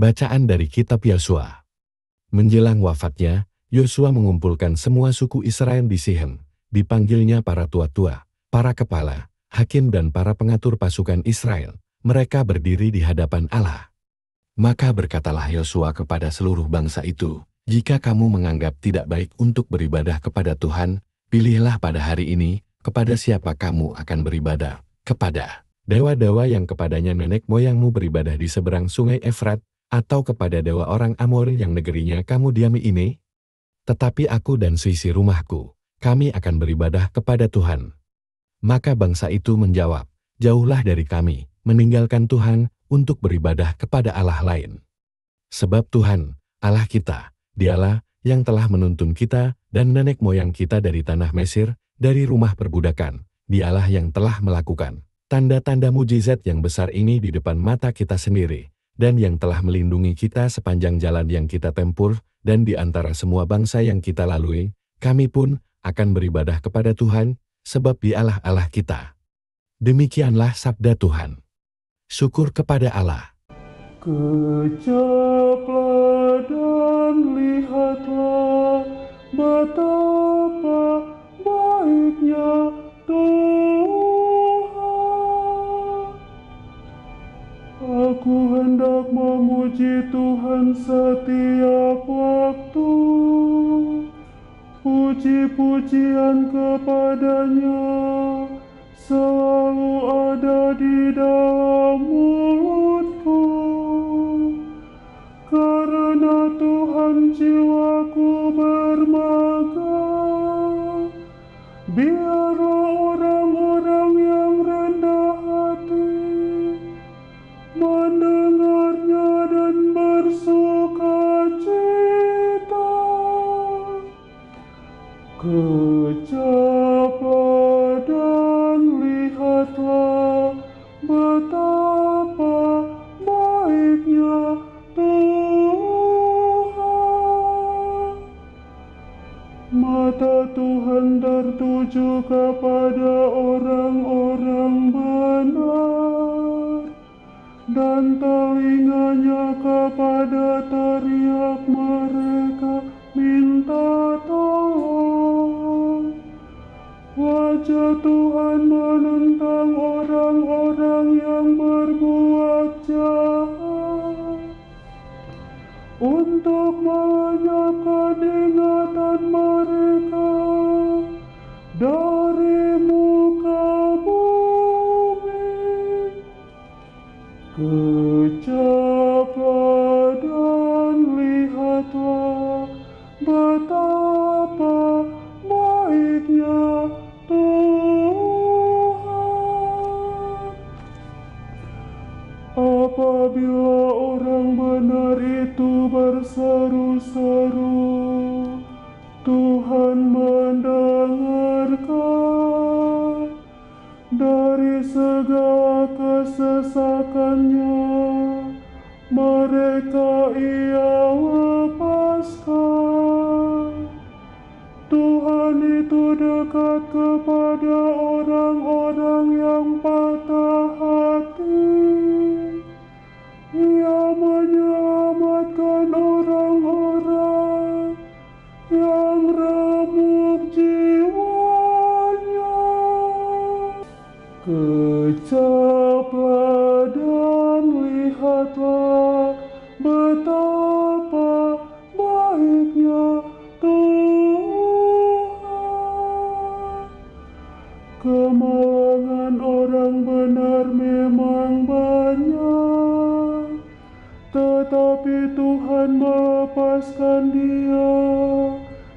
Bacaan dari Kitab Yosua. Menjelang wafatnya, Yosua mengumpulkan semua suku Israel di Sihem. Dipanggilnya para tua-tua, para kepala, hakim dan para pengatur pasukan Israel. Mereka berdiri di hadapan Allah. Maka berkatalah Yosua kepada seluruh bangsa itu, "Jika kamu menganggap tidak baik untuk beribadah kepada Tuhan, pilihlah pada hari ini, kepada siapa kamu akan beribadah, kepada dewa-dewa yang kepadanya nenek moyangmu beribadah di seberang sungai Efrat, atau kepada dewa orang Amor yang negerinya kamu diami ini? Tetapi aku dan seisi rumahku, kami akan beribadah kepada Tuhan." Maka bangsa itu menjawab, "Jauhlah dari kami, meninggalkan Tuhan, untuk beribadah kepada Allah lain. Sebab Tuhan, Allah kita, Dialah yang telah menuntun kita dan nenek moyang kita dari tanah Mesir, dari rumah perbudakan. Dialah yang telah melakukan tanda-tanda mujizat yang besar ini di depan mata kita sendiri, dan yang telah melindungi kita sepanjang jalan yang kita tempur, dan di antara semua bangsa yang kita lalui, kami pun akan beribadah kepada Tuhan, sebab Dialah Allah kita." Demikianlah sabda Tuhan. Syukur kepada Allah. Kejaplah dan lihatlah betapa baiknya Tuhan. Aku hendak memuji Tuhan setiap waktu. Puji-pujian kepadanya selalu ada di dalam mulutku. Karena Tuhan jiwaku bermegah. Biarlah orang-orang yang rendah hati mendengarnya dan bersukacita. Kejaplah dan lihatlah betapa baiknya Tuhan. Mata Tuhan tertuju kepada orang-orang benar, dan telinganya kepada teriak mereka minta tolong. Wajah Tuhan menentang orang-orang yang berbuat jahat, untuk melenyapkan ingatan mereka dari muka bumi. Kejaplah dan lihatlah betapa baiknya Tuhan. Apabila orang benar itu berseru-seru, Tuhan mendengarkan. Dari segala kesesakannya, mereka Ia lepaskan. Tuhan itu dekat kepada orang-orang yang patah hati. Ia menyelamatkan orang-orang yang remuk jiwanya. Kejaplah dan lihatlah betapa baiknya Tuhan. Kemalangan orang benar memang banyak, tetapi Tuhan melepaskan dia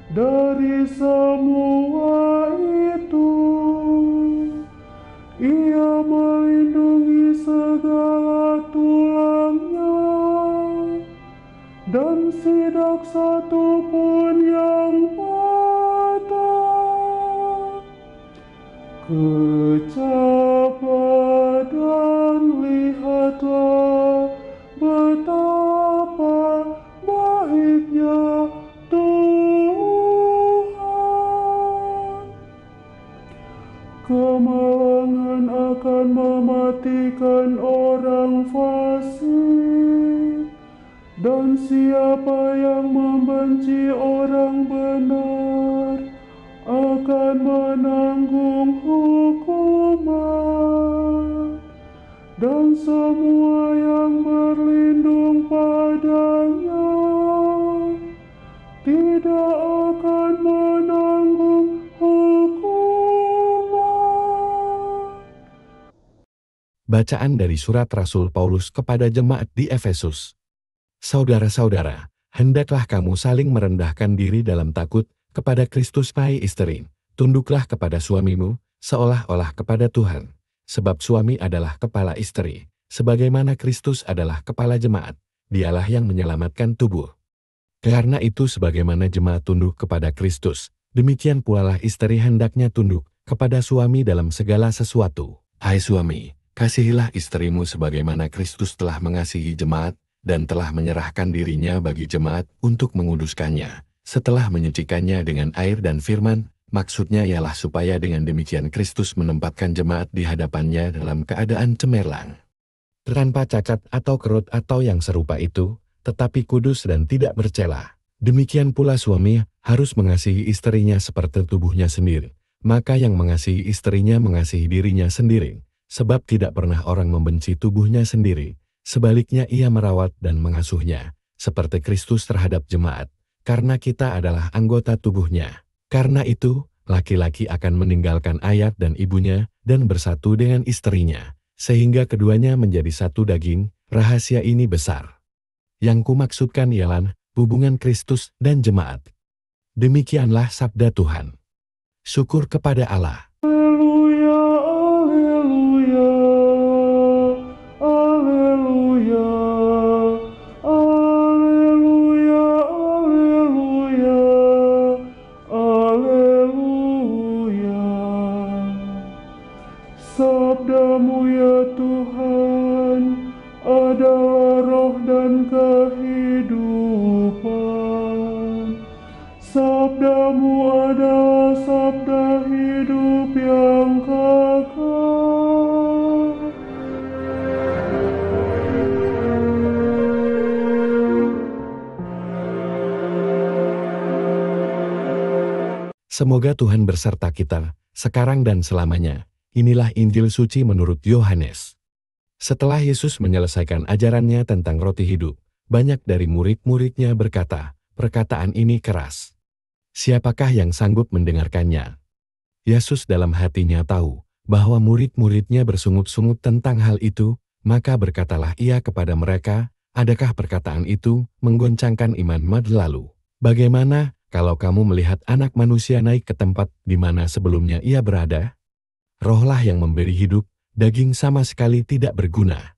dari semua itu. Ia melindungi segala tulangnya, dan tidak satu pun yang patah. Kejaplah dan lihatlah betapa baiknya Tuhan. Kemalangan akan mematikan orang fasik, Dan siapa yang membenci orang benar akan menanggung hukuman, dan semua yang berlindung padanya tidak akan menanggung hukuman. Bacaan dari surat Rasul Paulus kepada jemaat di Efesus. Saudara-saudara, hendaklah kamu saling merendahkan diri dalam takut kepada Kristus. Hai istri, tunduklah kepada suamimu, seolah-olah kepada Tuhan. Sebab suami adalah kepala istri, sebagaimana Kristus adalah kepala jemaat. Dialah yang menyelamatkan tubuh. Karena itu sebagaimana jemaat tunduk kepada Kristus, demikian pula lah istri hendaknya tunduk kepada suami dalam segala sesuatu. Hai suami, kasihilah istrimu sebagaimana Kristus telah mengasihi jemaat dan telah menyerahkan dirinya bagi jemaat untuk menguduskannya, setelah menyucikannya dengan air dan firman. Maksudnya ialah supaya dengan demikian Kristus menempatkan jemaat di hadapannya dalam keadaan cemerlang, tanpa cacat atau kerut atau yang serupa itu, tetapi kudus dan tidak bercela. Demikian pula suami harus mengasihi istrinya seperti tubuhnya sendiri. Maka yang mengasihi istrinya mengasihi dirinya sendiri. Sebab tidak pernah orang membenci tubuhnya sendiri, sebaliknya ia merawat dan mengasuhnya, seperti Kristus terhadap jemaat, karena kita adalah anggota tubuhnya. Karena itu, laki-laki akan meninggalkan ayah dan ibunya dan bersatu dengan istrinya, sehingga keduanya menjadi satu daging. Rahasia ini besar. Yang kumaksudkan ialah hubungan Kristus dan jemaat. Demikianlah sabda Tuhan. Syukur kepada Allah. Haleluya, haleluya, haleluya, haleluya, haleluya. Sabdamu ya Tuhan adalah roh dan kehidupan. Sabdamu adalah sabda hidup yang kekal. Semoga Tuhan berserta kita, sekarang dan selamanya. Inilah Injil suci menurut Yohanes. Setelah Yesus menyelesaikan ajarannya tentang roti hidup, banyak dari murid-muridnya berkata, perkataan ini keras. Siapakah yang sanggup mendengarkannya? Yesus dalam hatinya tahu bahwa murid-muridnya bersungut-sungut tentang hal itu, maka berkatalah ia kepada mereka, adakah perkataan itu menggoncangkan iman mereka lalu? Bagaimana kalau kamu melihat anak manusia naik ke tempat di mana sebelumnya ia berada? Rohlah yang memberi hidup, daging sama sekali tidak berguna.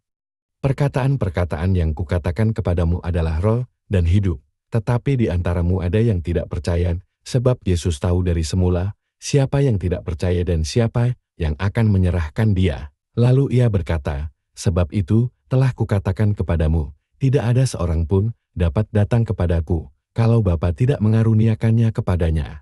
Perkataan-perkataan yang kukatakan kepadamu adalah roh dan hidup, tetapi di antaramu ada yang tidak percaya, sebab Yesus tahu dari semula siapa yang tidak percaya dan siapa yang akan menyerahkan dia. Lalu ia berkata, sebab itu telah kukatakan kepadamu, tidak ada seorang pun dapat datang kepadaku, kalau Bapa tidak mengaruniakannya kepadanya.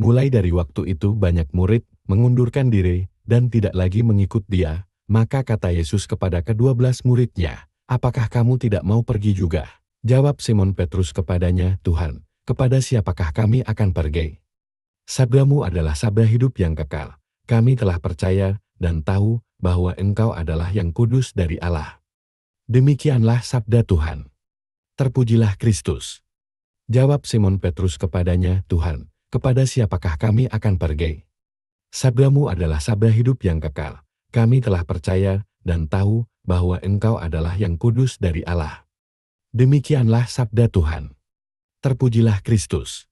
Mulai dari waktu itu banyak murid mengundurkan diri dan tidak lagi mengikut dia. Maka kata Yesus kepada ke-12 muridnya, apakah kamu tidak mau pergi juga? Jawab Simon Petrus kepadanya, Tuhan, kepada siapakah kami akan pergi? Sabdamu adalah sabda hidup yang kekal. Kami telah percaya dan tahu bahwa Engkau adalah yang kudus dari Allah. Demikianlah sabda Tuhan. Terpujilah Kristus. Jawab Simon Petrus kepadanya, Tuhan, kepada siapakah kami akan pergi? Sabdamu adalah sabda hidup yang kekal. Kami telah percaya dan tahu bahwa Engkau adalah yang kudus dari Allah. Demikianlah sabda Tuhan. Terpujilah Kristus.